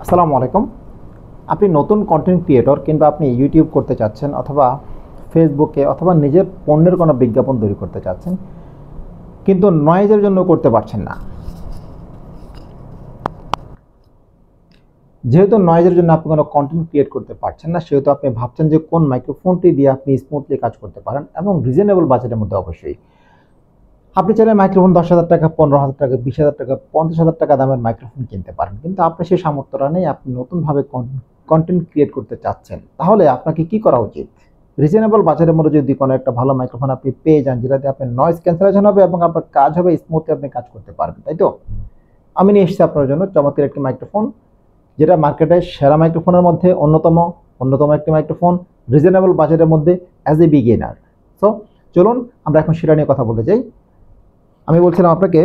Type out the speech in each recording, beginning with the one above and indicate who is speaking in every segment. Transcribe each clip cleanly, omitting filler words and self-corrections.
Speaker 1: আসসালামু আলাইকুম। আপনি নতুন কন্টেন্ট ক্রিয়েটর কিংবা আপনি ইউটিউব করতে চাচ্ছেন অথবা ফেসবুকে অথবা নিজের পণ্যের কোনো বিজ্ঞাপন তৈরি করতে চাচ্ছেন, কিন্তু নয়েজের জন্য করতে পারছেন না। যেহেতু নয়েজের জন্য আপনি কোনো কন্টেন্ট ক্রিয়েট করতে পারছেন না, সেহেতু আপনি ভাবছেন যে কোন মাইক্রোফোনটি দিয়ে আপনি স্মুথলি কাজ করতে পারেন এবং রিজনেবল বাজেটের মধ্যে। অবশ্যই আপনি চাইলে মাইক্রোফোন 10,000 টাকা, 15,000 টাকা, 20,000 টাকা, 50,000 টাকা দামের মাইক্রোফোন কিনতে পারেন, কিন্তু আপনার সেই সামর্থ্যটা নেই। আপনি নতুনভাবে কন্টেন্ট ক্রিয়েট করতে চাচ্ছেন, তাহলে আপনাকে কি করা উচিত? রিজনেবল বাজারের মধ্যে যদি কোনো একটা ভালো মাইক্রোফোন আপনি পেয়ে যান, যেটাতে আপনার নয়েজ ক্যান্সেলেশন হবে এবং আপনার কাজ হবে স্মুথলি, আপনি কাজ করতে পারবেন, তাই তো? আমি নিয়ে এসেছি আপনার জন্য চমৎকার একটি মাইক্রোফোন, যেটা মার্কেটের সেরা মাইক্রোফোনের মধ্যে অন্যতম একটি মাইক্রোফোন, রিজনেবল বাজেটের মধ্যে অ্যাজ এ বিগিনার। সো চলুন আমরা এখন সেটা নিয়ে কথা বলতে চাই। আমি বলছিলাম আপনাকে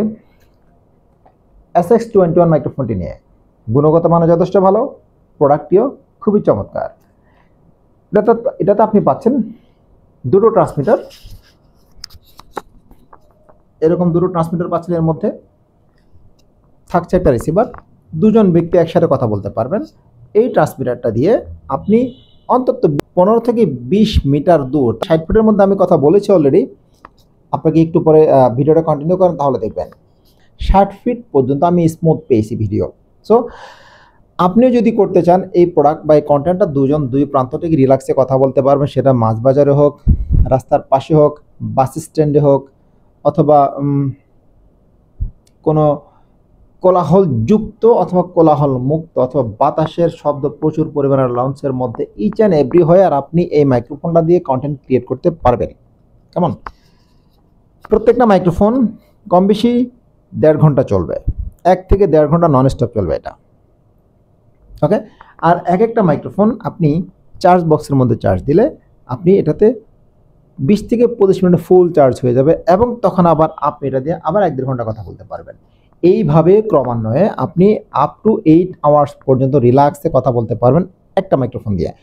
Speaker 1: SX21 মাইক্রোফোনটি নিয়ে। গুণগত মান যথেষ্ট ভালো, প্রোডাক্টটিও খুবই চমৎকার। এটাতে আপনি পাচ্ছেন দুটো ট্রান্সমিটার, এরকম দুটো ট্রান্সমিটার পাচ্ছেন। এর মধ্যে থাকছে একটা রিসিভার, দুজন ব্যক্তি একসাথে কথা বলতে পারবেন। এই ট্রান্সমিটারটা দিয়ে আপনি অন্তত 15 থেকে 20 মিটার দূর, 60 ফুটের মধ্যে আমি কথা বলেছি অলরেডি। আপনাকে একটু পরে ভিডিওটা কন্টিনিউ করেন, তাহলে দেখবেন 60 ফিট পর্যন্ত আমি স্মুথ পেয়েছি ভিডিও। সো আপনিও যদি করতে চান এই প্রোডাক্ট বা এই কন্টেন্টটা, দুই প্রান্ত থেকে রিল্যাক্সে কথা বলতে পারবেন, সেটা মাঝ বাজারে হোক, রাস্তার পাশে হোক, বাস স্ট্যান্ডে হোক, অথবা কোনো কোলাহলযুক্ত অথবা কোলাহল মুক্ত অথবা বাতাসের শব্দ প্রচুর পরিমাণের লাউঞ্জের মধ্যে ইচ অ্যান্ড এভরিহোয়ার আপনি এই মাইক্রোফোনটা দিয়ে কন্টেন্ট ক্রিয়েট করতে পারবেন। কেমন? প্রত্যেকটা মাইক্রোফোন কম বেশি 1.5 ঘন্টা চলবে, 1 থেকে 1.5 ঘন্টা নন স্টপ চলবে এটা। ওকে, আর একটা মাইক্রোফোন আপনি চার্জ বক্সের মধ্যে চার্জ দিলে আপনি এটাতে 20 থেকে 25 মিনিট ফুল চার্জ হয়ে যাবে, এবং তখন আবার আপনি এটা দিয়ে আবার 1-1.5 ঘন্টা কথা বলতে পারবেন। এইভাবে ক্রমান্বয়ে আপনি আপ টু 8 আওয়ার্স পর্যন্ত রিল্যাক্সে কথা বলতে পারবেন একটা মাইক্রোফোন দিয়ে।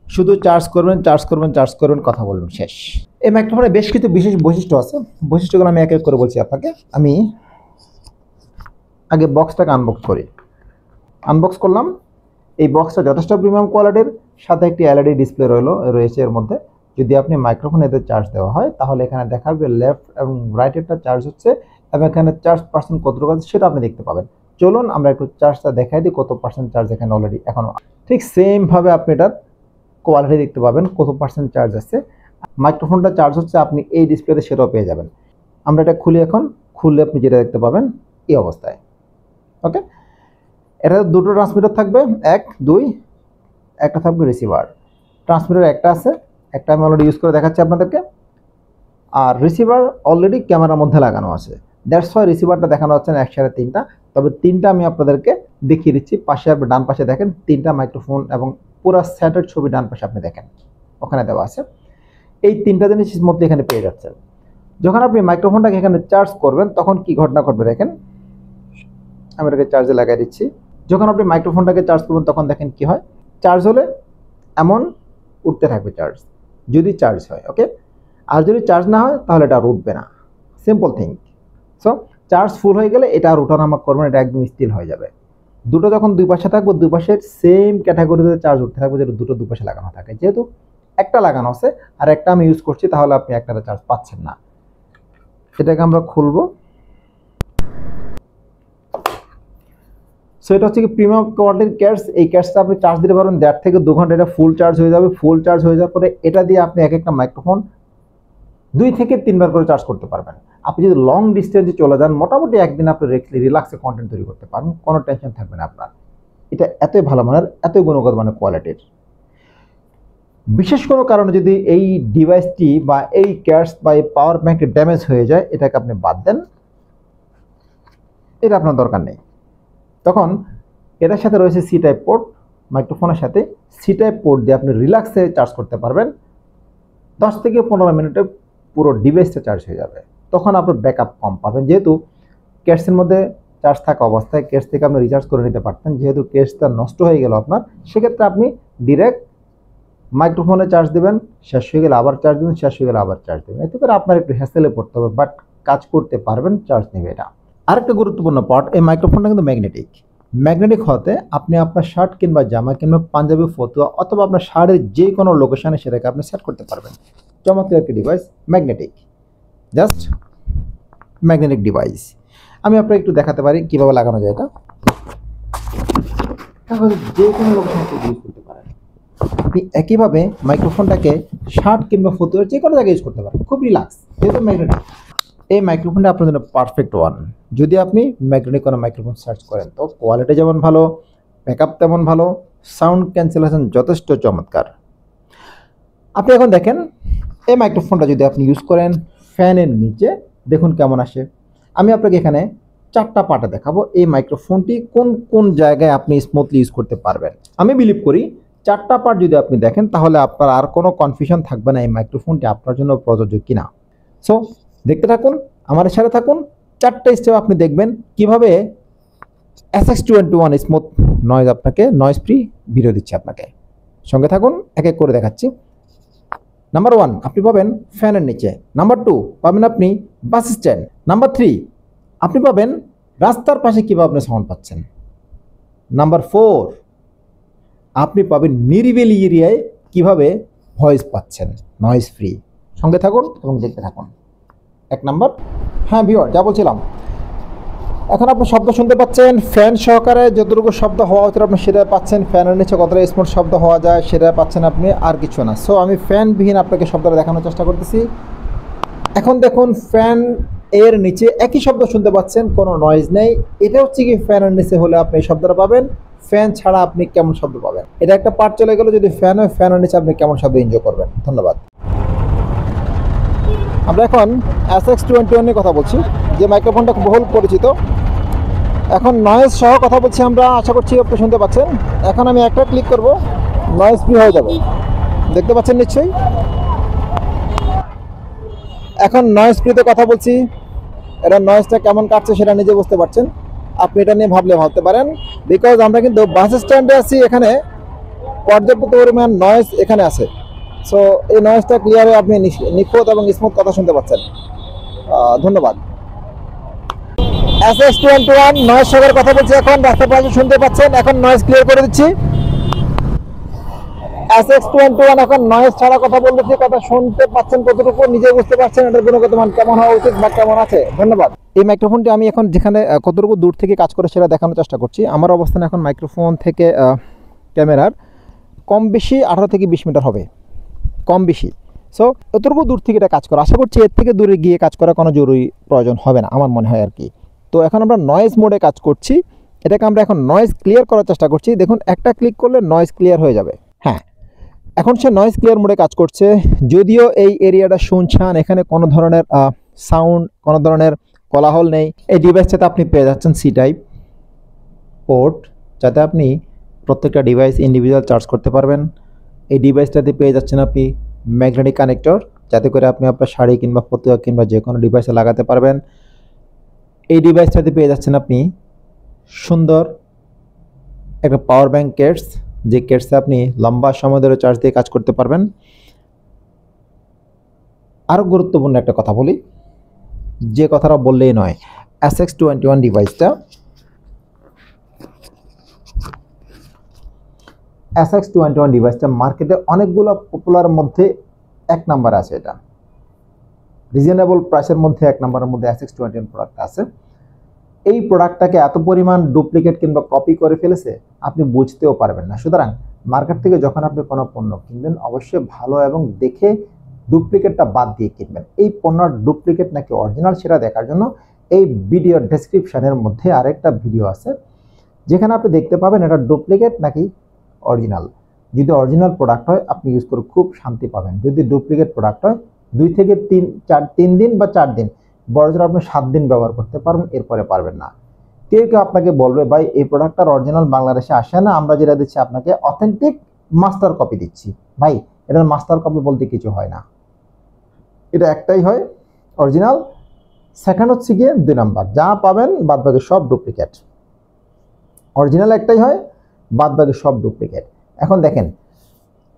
Speaker 1: শুধু চার্জ করবেন, কথা বলবেন, শেষ। এই মাইক্রোফোনে বেশ কিছু বিশেষ বৈশিষ্ট্য আছে, বৈশিষ্ট্যগুলো আমি এক এক করে বলছি আপনাকে। আমি আগে বক্সটাকে আনবক্স করলাম। এই বক্সটা যথেষ্ট প্রিমিয়াম কোয়ালিটির, সাথে একটি এলইডি ডিসপ্লে রয়েছে এর মধ্যে। যদি আপনি মাইক্রোফোন এতে চার্জ দেওয়া হয়, তাহলে এখানে দেখাবে লেফট এবং রাইটেরটা চার্জ হচ্ছে, এবং এখানে চার্জ পার্সেন্ট কতটুকু আছে সেটা আপনি দেখতে পাবেন। চলুন আমরা একটু চার্জটা দেখাই দিই, কত পার্সেন্ট চার্জ এখানে অলরেডি এখনো। ঠিক সেমভাবে আপনি এটার কোয়ালিটি দেখতে পাবেন, কত পার্সেন্ট চার্জ আছে। মাইক্রোফোনটা চার্জ হচ্ছে, আপনি এই ডিসপ্লেতে সেটাও পেয়ে যাবেন। আমরা এটা খুললে আপনি যেটা দেখতে পাবেন এই অবস্থায়। ওকে, এটা দুটো ট্রান্সমিটার থাকবে, 1, 2, একটা থাকবে রিসিভার। ট্রান্সমিটার একটা আছে, একটা আমি অলরেডি ইউজ করে দেখাচ্ছি আপনাদেরকে, আর রিসিভার অলরেডি ক্যামেরার মধ্যে লাগানো আছে। দ্যাটস ওয়াই রিসিভারটা দেখানো হচ্ছে না একসাথে 3টা, তবে 3টা আমি আপনাদেরকে দেখিয়ে দিচ্ছি। পাশে আপনি ডান পাশে দেখেন 3টা মাইক্রোফোন, এবং পুরো সেটের ছবি ডান পাশে আপনি দেখেন, ওখানে দেওয়া আছে। এই 3টা জিনিস স্মুথলি এখানে পেয়ে যাচ্ছেন। যখন আপনি মাইক্রোফোনটাকে এখানে চার্জ করবেন, তখন কি ঘটনা ঘটবে দেখেন। আমি এটাকে চার্জে লাগাই দিচ্ছি। যখন আপনি মাইক্রোফোনটাকে চার্জ করবেন, তখন দেখেন কি হয়। চার্জ হলে এমন উঠতে থাকবে চার্জ, যদি চার্জ হয়। ওকে, আর যদি চার্জ না হয় তাহলে এটা আর উঠবে না। Simple thing. সো চার্জ ফুল হয়ে গেলে এটা আর ওঠানামা করবেন, এটা একদম স্থির হয়ে যাবে। দুটো যখন দুই পাশে থাকবে, দুই পাশের সেম ক্যাটাগরিতে চার্জ উঠতে থাকবে, যেটা দুটো দুই পাশে লাগানো থাকে। যেহেতু একটা লাগানো আছে আর একটা আমি ইউজ করছি, তাহলে আপনি একটাতে চার্জ পাচ্ছেন না। এটাকে আমরা খুলবো। সো এটা হচ্ছে কি প্রিমিয়াম কোয়ালিটির ক্যাটস। এই ক্যাটসটা আপনি চার্জ দিতে পারবেন 1.5 থেকে 2 ঘন্টা, এটা ফুল চার্জ হয়ে যাবে। ফুল চার্জ হয়ে যাওয়ার পরে এটা দিয়ে আপনি একটা মাইক্রোফোন 2 থেকে 3 বার করে চার্জ করতে পারবেন। আপনি যদি লং ডিস্টেন্সে চলে যান, মোটামুটি একদিন আপনি রিল্যাক্সে কন্টেন্ট তৈরি করতে পারবেন, কোনো টেনশন থাকবে না আপনার। এটা এতই ভালো মানের, এতই গুণগত মানের কোয়ালিটির। বিশেষ কোনো কারণে যদি এই ডিভাইসটি বা এই ক্যাটস বা এই পাওয়ার ব্যাংকটি ড্যামেজ হয়ে যায়, এটাকে আপনি বাদ দেন, এটা আপনার দরকার নেই। তখন এটার সাথে রয়েছে সি টাইপ পোর্ট, মাইক্রোফোনের সাথে সি টাইপ পোর্ট দিয়ে আপনি রিল্যাক্সে চার্জ করতে পারবেন। 10 থেকে 15 মিনিটে পুরো ডিভাইসটা চার্জ হয়ে যাবে। তখন আপনার ব্যাকআপ কম পাবেন, যেহেতু কেসের মধ্যে চার্জ থাকা অবস্থায় কেস থেকে আপনি রিচার্জ করে নিতে পারতেন। যেহেতু কেসটা নষ্ট হয়ে গেল আপনার, সেক্ষেত্রে আপনি ডিরেক্ট মাইক্রোফোনে চার্জ দেবেন, শেষ হয়ে গেলে আবার চার্জ দেবেন, শেষ হয়ে গেলে আবার চার্জ দেবেন। এতে করে আপনার একটু হ্যাসেলে পড়তে হবে, বাট কাজ করতে পারবেন, চার্জ নেবে এটা। আরেকটা গুরুত্বপূর্ণ পার্ট, এই মাইক্রোফোনটা কিন্তু ম্যাগনেটিক। ম্যাগনেটিক হতে আপনি আপনার শার্ট কিংবা জামা কিংবা পাঞ্জাবি ফতুয়া অথবা আপনার শার্টের যে কোনো লোকেশনে সেটাকে আপনি সেট করতে পারবেন। চমৎকার একটি device, magnetic, just magnetic device. আমি আপনাকে একটু দেখাতে পারি কিভাবে লাগানো যায় এটা। তাহলে যে কোনো লোকেশনে ইউজ করতে পারেন। আপনি একইভাবে মাইক্রোফোনটাকে শার্ট কিংবা ফতুয়ার যে কোনো জায়গায় ইউজ করতে পারেন, খুব রিল্যাক্স, যেহেতু ম্যাগনেটিক। এই মাইক্রোফোনটা আপনার জন্য পারফেক্ট ওয়ান। যদি আপনি ম্যাগনেটিক কোনো মাইক্রোফোন সার্চ করেন তো কোয়ালিটি যেমন ভালো, ব্যাকআপ তেমন ভালো, সাউন্ড ক্যান্সেলেশন যথেষ্ট চমৎকার। আপনি এখন দেখেন এই মাইক্রোফোনটা যদি আপনি ইউজ করেন ফ্যানের নিচে, দেখুন কেমন আসে। আমি আপনাকে এখানে 4টা পার্টে দেখাবো এই মাইক্রোফোনটি কোন কোন জায়গায় আপনি স্মুথলি ইউজ করতে পারবেন। আমি বিলিভ করি 4টা পার্ট যদি আপনি দেখেন তাহলে আপনার আর কোনো কনফিউশন থাকবে না এই মাইক্রোফোনটি আপনার জন্য প্রযোজ্য কিনা। সো দেখতে থাকুন, আমাদের সাথে থাকুন। 4টা স্টেপ আপনি দেখবেন কিভাবে SX21 স্মুথ নয়েজ আপনাকে নয়েজ ফ্রি ভিডিও দিচ্ছে আপনাকে। সঙ্গে থাকুন, এক এক করে দেখাচ্ছি। নাম্বার 1 আপনি পাবেন ফ্যানের নিচে। নাম্বার 2 পাবেন আপনি বাস স্ট্যান্ড। নাম্বার 3 আপনি পাবেন রাস্তার পাশে কীভাবে আপনি সাউন্ড পাচ্ছেন। নাম্বার 4 আপনি পাবেন নিরিবিলি এরিয়ায় কিভাবে ভয়েস পাচ্ছেন নয়েজ ফ্রি। সঙ্গে থাকুন এবং দেখতে থাকুন। 1 নাম্বার, হ্যাঁ ভিউয়ার যা বলছিলাম, এখন আপনি শব্দ শুনতে পাচ্ছেন ফ্যান সহকারে, যতটুকু শব্দ হওয়া উচিত আপনি সেটা পাচ্ছেন। ফ্যানের নিচে কতটা স্মুথ শব্দ হওয়া যায় সেটা পাচ্ছেন আপনি, আর কিছু না। সো আমি ফ্যানবিহীন আপনাকে শব্দটা দেখানোর চেষ্টা করতেছি। এখন দেখুন ফ্যান এর নিচে একই শব্দ শুনতে পাচ্ছেন, কোনো নয়েজ নেই। এটা হচ্ছে কি ফ্যানের নিচে হলে আপনি এই শব্দটা পাবেন, ফ্যান ছাড়া আপনি কেমন শব্দ পাবেন। এটা একটা পার্ট চলে গেল। যদি ফ্যান হয় ফ্যানের নিচে আপনি কেমন শব্দ এনজয় করবেন। ধন্যবাদ। আমরা এখন SX21 নিয়ে কথা বলছি, যে মাইক্রোফোনটা বহুল পরিচিত। এখন নয়েজ সহ কথা বলছি আমরা, আশা করছি আপনি শুনতে পাচ্ছেন। এখন আমি একটা ক্লিক করব, নয়েজ ফ্রি হয়ে যাবে, দেখতে পাচ্ছেন নিশ্চয়ই। এখন নয়েজ ফ্রিতে কথা বলছি, এটা নয়েজটা কেমন কাটছে সেটা নিজে বুঝতে পারছেন। আপনি এটা নিয়ে ভাবতে পারেন, বিকজ আমরা কিন্তু বাস স্ট্যান্ডে আছি, এখানে পর্যাপ্ত পরিমাণ নয়েজ এখানে আছে। সো এই নয়েজটা ক্লিয়ারে আপনি নিখুঁত এবং স্মুথ কথা শুনতে পাচ্ছেন। ধন্যবাদ। SX21 নয়েজ সহকারে কথা বলছি, এখন রাস্তার পাশে শুনতে পাচ্ছেন। এখন নয়েজ ক্লিয়ার করে দিচ্ছি। SX21 এখন নয়েজ ছাড়া কথা বলতেছি, কথা শুনতে পাচ্ছেন কতটুকু নিজে বুঝতে পারছেন, এটার গুণগত মান কেমন হওয়া উচিত বা কেমন আছে। ধন্যবাদ। এই মাইক্রোফোনটি আমি এখন যেখানে কতটুকু দূর থেকে কাজ করে সেটা দেখানোর চেষ্টা করছি। আমার অবস্থান এখন মাইক্রোফোন থেকে ক্যামেরার কম বেশি 18 থেকে 20 মিটার হবে, কম বেশি। সো এতটুকু দূর থেকে এটা কাজ করা, আশা করছি এর থেকে দূরে গিয়ে কাজ করা কোনো জরুরি প্রয়োজন হবে না আমার মনে হয় আর কি। তো এখন আমরা নয়েজ মোডে কাজ করছি, এটাকে আমরা এখন নয়েজ ক্লিয়ার করার চেষ্টা করছি। দেখুন একটা ক্লিক করলে নয়েজ ক্লিয়ার হয়ে যাবে। হ্যাঁ, এখন সে নয়েজ ক্লিয়ার মোডে কাজ করছে। যদিও এই এরিয়াটা শুনছেন, এখানে কোনো ধরনের সাউন্ড, কোনো ধরনের কোলাহল নেই। এই ডিভাইসটাতে আপনি পেয়ে যাচ্ছেন সি টাইপ পোর্ট, যাতে আপনি প্রত্যেকটা ডিভাইস ইন্ডিভিজুয়াল চার্জ করতে পারবেন। এই ডিভাইসটাতে পেয়ে যাচ্ছেন আপনি ম্যাগনেটিক কানেক্টর, যাতে করে আপনি আপনার শাড়ি কিংবা ফতুয়া কিংবা যে কোনো ডিভাইসে লাগাতে পারবেন। এই ডিভাইসটাতে পেয়ে যাচ্ছেন আপনি সুন্দর একটা পাওয়ার ব্যাংক কেটস, যে কেটসে আপনি লম্বা সময় ধরে চার্জ দিয়ে কাজ করতে পারবেন। আরও গুরুত্বপূর্ণ একটা কথা বলি, যে কথাটা বললেই নয়, SX21 ডিভাইসটা মার্কেটে অনেকগুলো পপুলার মধ্যে 1 নাম্বার আছে। এটা রিজনেবল প্রাইসের মধ্যে 1 নাম্বারের মধ্যে SX21 প্রোডাক্ট আছে। এই প্রোডাক্টটাকে এত পরিমাণ ডুপ্লিকেট কিংবা কপি করে ফেলেছে আপনি বুঝতেও পারবেন না। সুতরাং মার্কেট থেকে যখন আপনি কোনো পণ্য কিনবেন অবশ্যই ভালো এবং দেখে ডুপ্লিকেটটা বাদ দিয়ে কিনবেন। এই পণ্যর ডুপ্লিকেট নাকি অরিজিনাল সেটা দেখার জন্য এই ভিডিওর ডেসক্রিপশনের মধ্যে আরেকটা ভিডিও আছে, যেখানে আপনি দেখতে পাবেন এটা ডুপ্লিকেট নাকি অরিজিনাল। যদি অরিজিনাল প্রোডাক্ট হয় আপনি ইউজ করে খুব শান্তি পাবেন। যদি ডুপ্লিকেট প্রোডাক্ট হয় 2 থেকে 3 দিন বা 4 দিন, বড়জোর আপনি 7 দিন ব্যবহার করতে পারবেন, এরপরে পারবেন না। কেউ কেউ আপনাকে বলবে ভাই এই প্রোডাক্টটার অরিজিনাল বাংলাদেশে আসে না, আমরা যেটা দিচ্ছি আপনাকে অথেন্টিক মাস্টার কপি দিচ্ছি। ভাই এটার মাস্টার কপি বলতে কিছু হয় না, এটা একটাই হয় অরিজিনাল। সেকেন্ড হচ্ছে গিয়ে 2 নাম্বার, যা পাবেন বাদ বাকি সব ডুপ্লিকেট। অরিজিনাল একটাই হয়, বাদ বাকি সব ডুপ্লিকেট। এখন দেখেন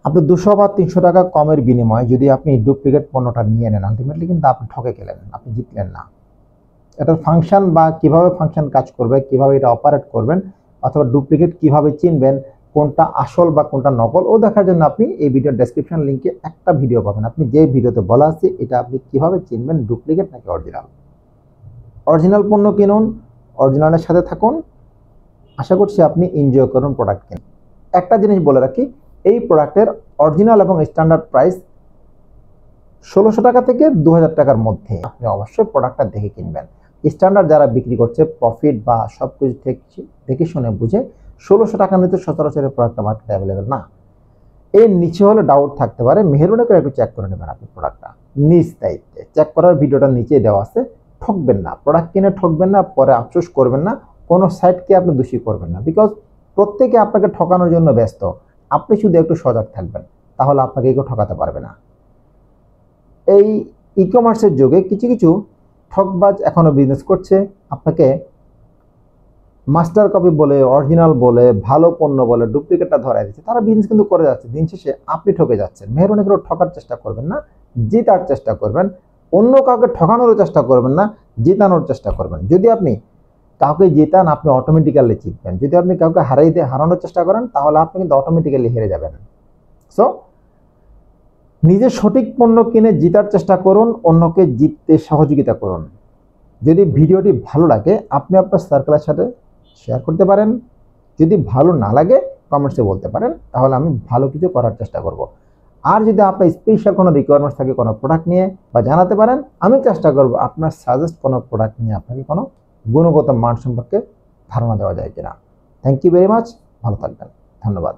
Speaker 1: আপনি 200 বা 300 টাকা কমের বিনিময়ে যদি আপনি ডুপ্লিকেট পণ্যটা নিয়ে নেন, আলটিমেটলি কিন্তু আপনি ঠকে গেলেন, আপনি জিতলেন না। এটার ফাংশন বা কিভাবে ফাংশন কাজ করবে, কিভাবে এটা অপারেট করবেন অথবা ডুপ্লিকেট কিভাবে চিনবেন, কোনটা আসল বা কোনটা নকল ও দেখার জন্য আপনি এই ভিডিওর ডেসক্রিপশন লিঙ্কে একটা ভিডিও পাবেন। আপনি যে ভিডিওতে বলা আছে এটা আপনি কিভাবে চিনবেন ডুপ্লিকেট নাকি অরিজিনাল। অরিজিনাল পণ্য কিনুন, অরিজিনালের সাথে থাকুন, আশা করছি আপনি এনজয় করুন প্রোডাক্ট কিনুন। একটা জিনিস বলে রাখি, এই প্রোডাক্টের অরিজিনাল এবং স্ট্যান্ডার্ড প্রাইস 1600 টাকা থেকে 2000 টাকার মধ্যে। আপনি অবশ্যই প্রোডাক্টটা দেখে কিনবেন। স্ট্যান্ডার্ড যারা বিক্রি করছে প্রফিট বা সব কিছু দেখে শুনে বুঝে 1600 টাকার নিচে সচরাচর প্রোডাক্টটা মার্কেটে অ্যাভেলেবেল না। এর নিচে হলে ডাউট থাকতে পারে, মেহেরবানি করে একটু চেক করে নেবেন আপনি প্রোডাক্টটা নিজ দায়িত্বে। চেক করার ভিডিওটা নিচে দেওয়া আছে। ঠকবেন না, প্রোডাক্ট কিনে ঠকবেন না, পরে আফসোস করবেন না, কোনো সাইটকে আপনি দোষী করবেন না। বিকজ প্রত্যেকে আপনাকে ঠকানোর জন্য ব্যস্ত, আপনি শুধু একটু সজাগ থাকবেন, তাহলে আপনাকে কেউ ঠকাতে পারবে না। এই ই কমার্সের যুগে কিছু কিছু ঠকবাজ এখনো বিজনেস করছে, আপনাকে মাস্টার কপি বলে, অরিজিনাল বলে, ভালো পণ্য বলে ডুপ্লিকেটটা ধরাই দিচ্ছে। তারা বিজনেস কিন্তু করে যাচ্ছে, দিন শেষে আপনি ঠকে যাচ্ছেন। মেহেরবানি করে ঠকার চেষ্টা করবেন না, জেতার চেষ্টা করবেন। অন্য কাউকে ঠকানোর চেষ্টা করবেন না, জেতানোর চেষ্টা করবেন। যদি আপনি কাউকে জেতান আপনি অটোমেটিক্যালি জিতবেন, যদি আপনি কাউকে হারানোর চেষ্টা করেন তাহলে আপনি কিন্তু অটোমেটিক্যালি হেরে যাবেন। সো নিজে সঠিক পণ্য কিনে জেতার চেষ্টা করুন, অন্যকে জিততে সহযোগিতা করুন। যদি ভিডিওটি ভালো লাগে আপনি আপনার সার্কেলের সাথে শেয়ার করতে পারেন, যদি ভালো না লাগে কমেন্টসে বলতে পারেন, তাহলে আমি ভালো কিছু করার চেষ্টা করব। আর যদি আপনার স্পেশাল কোনো রিকোয়ারমেন্টস থাকে কোনো প্রোডাক্ট নিয়ে বা জানাতে পারেন, আমি চেষ্টা করব আপনার সাজেস্ট কোনো প্রোডাক্ট নিয়ে আপনাকে কোনো গুণগত মান সম্পর্কে ধারণা দেওয়া যায় কিনা। থ্যাংক ইউ ভেরি মাচ, ভালো থাকবেন, ধন্যবাদ।